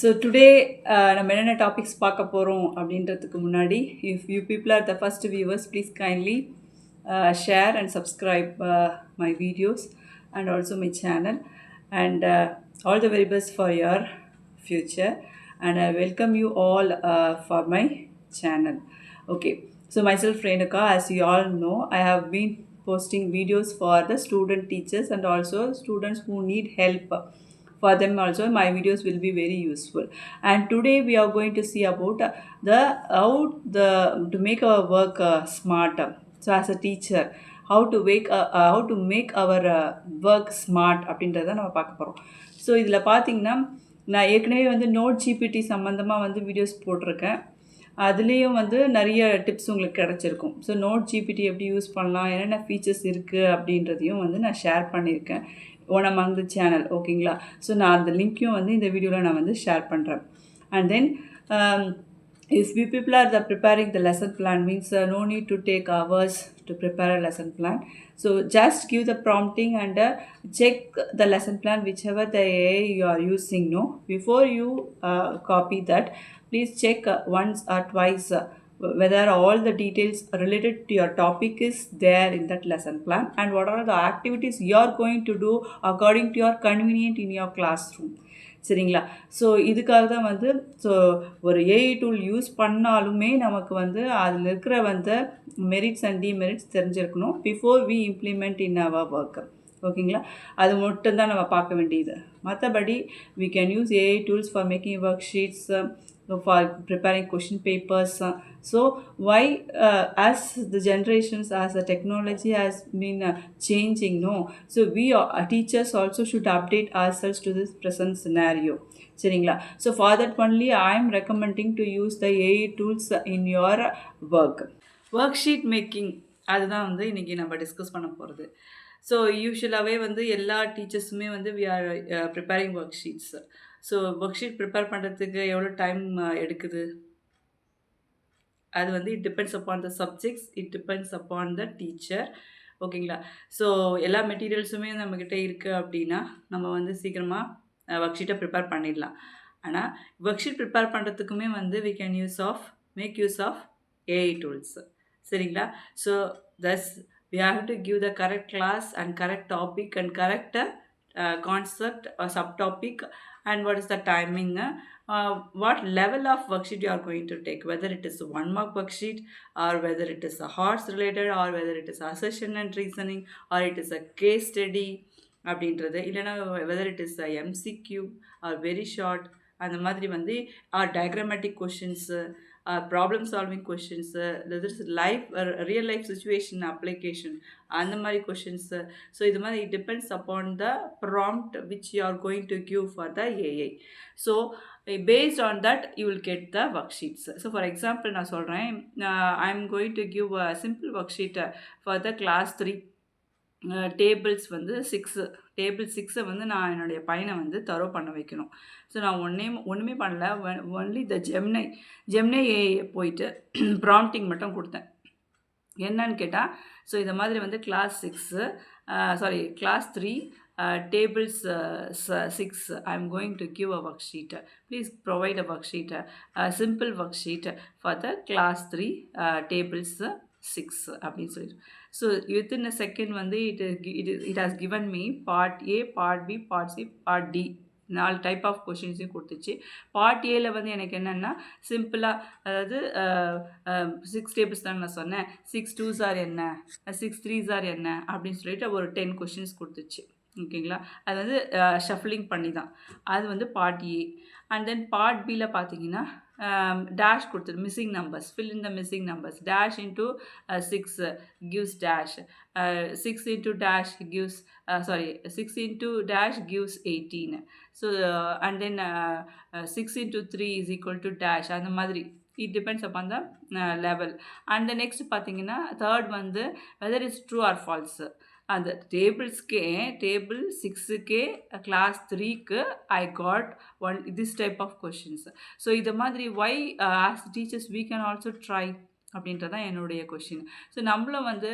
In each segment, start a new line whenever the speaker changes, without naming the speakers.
So today நம்ம என்னென்ன topics பார்க்க போகிறோம் அப்படின்றதுக்கு முன்னாடி if you people are the first viewers, please kindly share and subscribe my videos and also my channel, and all the very best for your future, and I welcome you all for my channel. Okay, so myself Renuka, as you all know, I have been posting videos for the student teachers and also students who need help. For them also my videos will be very useful, and today we are going to see about the how the to make our work smart. So as a teacher, how to make our work smart அப்படின்றத நம்ம பார்க்க போகிறோம். So இதில் பார்த்தீங்கன்னா நான் ஏற்கனவே வந்து note GPT சம்மந்தமாக வந்து வீடியோஸ் போட்டிருக்கேன். அதுலேயும் வந்து நிறைய டிப்ஸ் உங்களுக்கு கிடச்சிருக்கும். ஸோ நோட் ஜிபிடி எப்படி யூஸ் பண்ணலாம், என்னென்ன ஃபீச்சர்ஸ் இருக்குது அப்படின்றதையும் வந்து நான் ஷேர் பண்ணியிருக்கேன் ஒன் அமங் த சேனல். ஓகேங்களா? ஸோ நான் அந்த லிங்க்கையும் வந்து இந்த வீடியோவில் நான் வந்து ஷேர் பண்ணுறேன். And then if you people are preparing the lesson plan, means no need to take hours to prepare a lesson plan. So just give the prompting and check the lesson plan whichever the AI you are using. No, before you copy that, please check once or twice whether all the details related to your topic is there in that lesson plan, and what are the activities you are going to do according to your convenient in your classroom. சரிங்களா? So இதுக்காக தான் வந்து so ஒரு AI tool use பண்ணாலுமே நமக்கு வந்து அதில் இருக்கிற வந்து மெரிட்ஸ் அண்ட் டிமெரிட்ஸ் தெரிஞ்சிருக்கணும் before we implement in our work. ஓகேங்களா? அது மட்டும்தான் நம்ம பார்க்க வேண்டியது. மற்றபடி we can use AI tools for making worksheets, for preparing question papers. So why as the generations, as the technology has been changing, no, so we teachers also should update ourselves to this present scenario. சரிங்களா? So for that only I am recommending to use the AI tools in your work. Worksheet making, அதுதான் வந்து இன்றைக்கி நம்ம discuss பண்ண போகிறது. So யூஸ்வலாகவே வந்து எல்லா டீச்சர்ஸுமே வந்து we are preparing worksheets. So worksheet prepare பண்ணுறதுக்கு எவ்வளோ டைம் எடுக்குது, அது வந்து it depends upon the subjects, it depends upon the teacher. ஓகேங்களா? ஸோ எல்லா மெட்டீரியல்ஸுமே நம்மக்கிட்ட இருக்குது அப்படின்னா நம்ம வந்து சீக்கிரமாக ஒர்க் ஷீட்டை ப்ரிப்பேர் பண்ணிடலாம். ஆனால் ஒர்க் ஷீட் ப்ரிப்பேர் பண்ணுறதுக்குமே வந்து we can make use of AI tools. சரிங்களா? So thus we have to give the correct class and correct topic and correct concept or subtopic, and what is the timing, what level of worksheet you are going to take, whether it is a 1 mark worksheet or whether it is a horse related or whether it is assertion and reasoning or it is a case study அப்படின்றது, இல்லைனா whether it is a MCQ or very short, அந்த மாதிரி வந்து or diagrammatic questions, problem solving questions, life real life situation application, அந்த மாதிரி questions. So இது மாதிரி it depends upon the prompt which you are going to give for the AI. So based on that you will get the worksheets. So for example நான் சொல்கிறேன், I am going to give a simple worksheet for the class 3. Tables வந்து 6, table 6 வந்து நான் என்னுடைய பையனை வந்து தரோ பண்ண வைக்கணும். ஸோ நான் ஒன்றுமே பண்ணல, ஒன்லி த ஜெம்னை ஏஐ போயிட்டு ப்ராம்ப்டிங் மட்டும் கொடுத்தேன். என்னன்னு கேட்டால், ஸோ இந்த மாதிரி வந்து class 3 tables 6, I am going to give a worksheet. Please provide a worksheet, a simple worksheet for the class 3 tables 6 அப்படின்னு சொல்லிட்டு. ஸோ within a second வந்து it has given me part A, part B, part C, part D, 4 type of கொஷின்ஸையும் கொடுத்துச்சு. Part ஏல வந்து எனக்கு என்னென்னா சிம்பிளாக, அதாவது 6 டேபிள்ஸ் தான் நான் சொன்னேன், 6 2s ஆர் என்ன, 6 3s ஆர் என்ன அப்படின்னு சொல்லிட்டு ஒரு 10 கொஷின்ஸ் கொடுத்துச்சு. ஓகேங்களா? அது வந்து ஷஃப்லிங் பண்ணி தான். அது வந்து part A. And then part பியில் பார்த்தீங்கன்னா டேஷ் கொடுத்துரு, missing numbers, fill in the missing numbers. Dash into 6 gives dash, 6 into dash gives 6 into dash gives 18. So and then 6 into 3 is equal to dash, அந்த மாதிரி it depends upon the level. And the next பார்த்தீங்கன்னா third வந்து whether it's true or false. அந்த டேபிள்ஸ்க்கே, table 6க்கே class 3க்கு I got this type of கொஷின்ஸ். So இது மாதிரி we as teachers we can also try அப்படின்றதான் என்னுடைய கொஷின். ஸோ நம்மளும் வந்து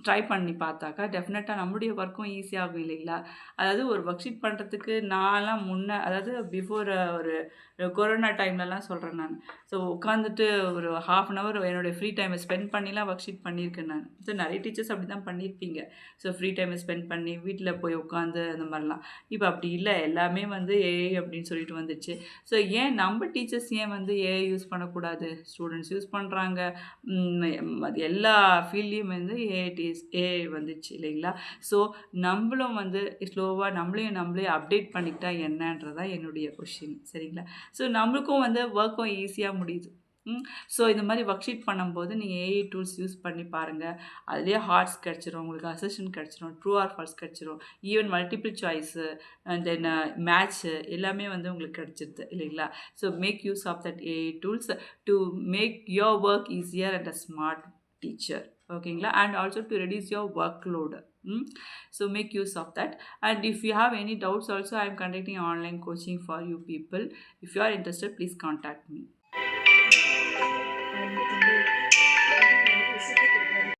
ட்ரை பண்ணி பார்த்தாக்கா டெஃபினட்டாக நம்முடைய ஒர்க்கும் ஈஸியாகும் இல்லைங்களா? அதாவது ஒரு ஒர்க் ஷீட் பண்ணுறதுக்கு நான்லாம் அதாவது பிஃபோர் ஒரு கொரோனா டைம்லலாம் சொல்கிறேன் நான். ஸோ உட்காந்துட்டு ஒரு 1/2 அன் ஹவர் என்னுடைய ஃப்ரீ டைமை ஸ்பெண்ட் பண்ணிலாம் ஒர்க் ஷீட் பண்ணியிருக்கேன் நான். ஸோ நிறைய டீச்சர்ஸ் அப்படி தான் பண்ணியிருப்பீங்க. ஸோ ஃப்ரீ டைமை ஸ்பெண்ட் பண்ணி வீட்டில் போய் உட்காந்து அந்த மாதிரிலாம். இப்போ அப்படி இல்லை, எல்லாமே வந்து ஏஐ அப்படின்னு சொல்லிட்டு வந்துச்சு. ஸோ ஏன் நம்ம டீச்சர்ஸ் ஏன் வந்து ஏஐ யூஸ் பண்ணக்கூடாது? ஸ்டூடெண்ட்ஸ் யூஸ் பண்ணுறாங்க. அது எல்லா ஃபீல்ட்லேயும் வந்து ஏஐ வந்துச்சு இல்லைங்களா? ஸோ நம்மளும் வந்து ஸ்லோவாக நம்மளே அப்டேட் பண்ணிக்கிட்டா என்னன்றது தான் என்னுடைய கொஷின். சரிங்களா? ஸோ நம்மளுக்கும் வந்து ஒர்க்கும் ஈஸியாக முடியுது. ஸோ இந்த மாதிரி ஒர்க் ஷீட் பண்ணும்போது நீங்கள் ஏஐ டூல்ஸ் யூஸ் பண்ணி பாருங்கள். அதுலேயே ஹார்ட்ஸ் கிடச்சிரும், உங்களுக்கு அசெஷன் கிடச்சிரும், ட்ரூ ஆர் ஃபால்ஸ் கிடச்சிரும், even multiple choice and then match எல்லாமே வந்து உங்களுக்கு கிடச்சிருது இல்லைங்களா? So make use of that AI tools to make your work easier and a smart teacher. ஓகேங்களா? and also to reduce your workload. So make use of that. And if you have any doubts also, I am conducting online coaching for you people. If you are interested, please contact me.